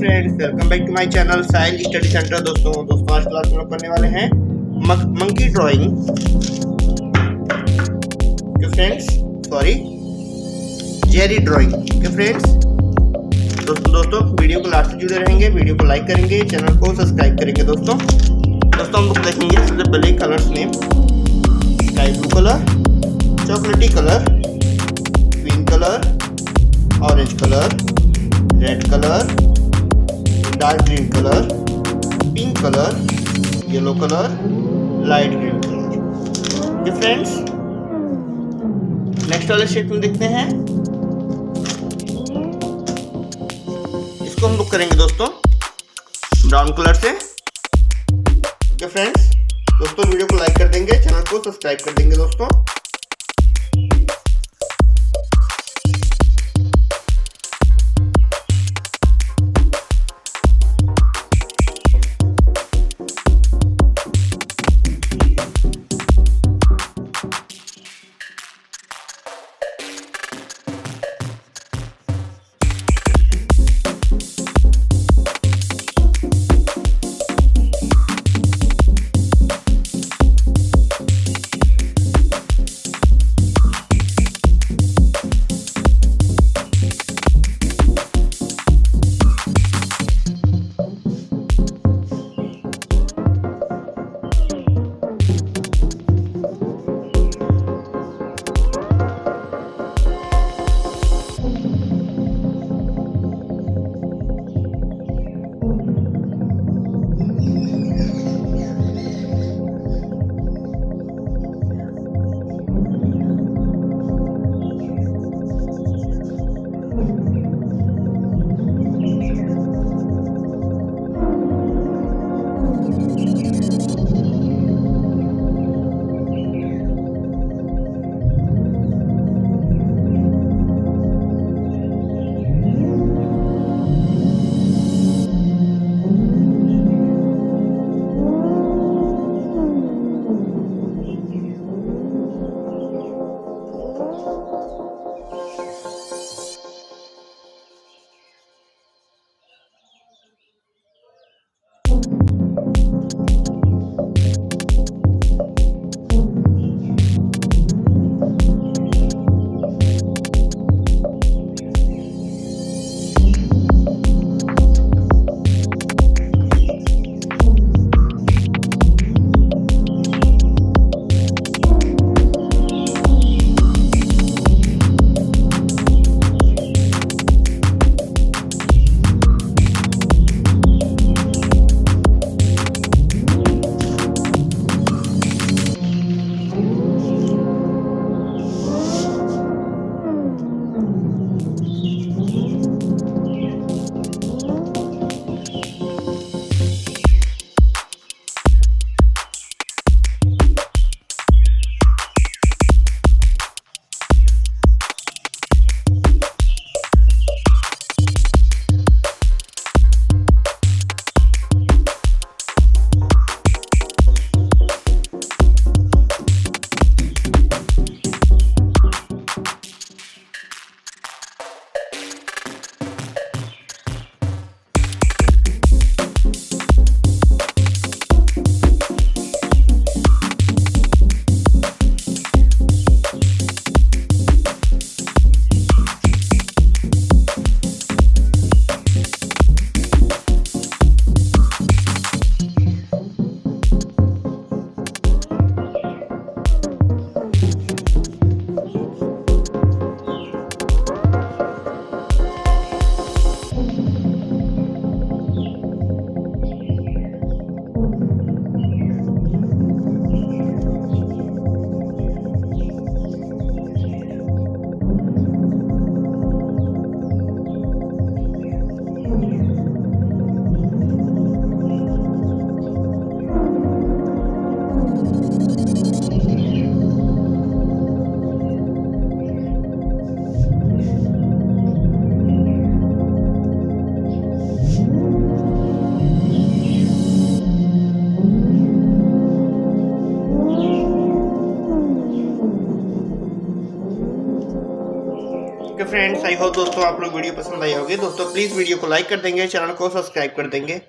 Friends, welcome back to my channel Sail Study Centre. दोस्तों आज class में हम करने वाले हैं मंकी ड्राइंग के फ्रेंड्स, सॉरी जेरी ड्राइंग के फ्रेंड्स। दोस्तों वीडियो को लास्ट से जुड़े रहेंगे, वीडियो को लाइक करेंगे, चैनल को सब्सक्राइब करेंगे। दोस्तों हम लोग देखेंगे सबसे पहले colours name, sky blue colour, चॉकलेटी colour, green colour, orange colour, red colour, dark green colour, pink colour, yellow colour, light green colour. ये फ्रेंड्स नेक्स्ट वाले शेप में देखते हैं, इसको हम लोग करेंगे दोस्तों ब्राउन कलर से। ये फ्रेंड्स वीडियो को लाइक कर देंगे, चैनल को सब्सक्राइब कर देंगे दोस्तों। फ्रेंड्स, आई होप दोस्तों आप लोग वीडियो पसंद आई होगी। दोस्तों प्लीज़ वीडियो को लाइक कर देंगे, चैनल को सब्सक्राइब कर देंगे।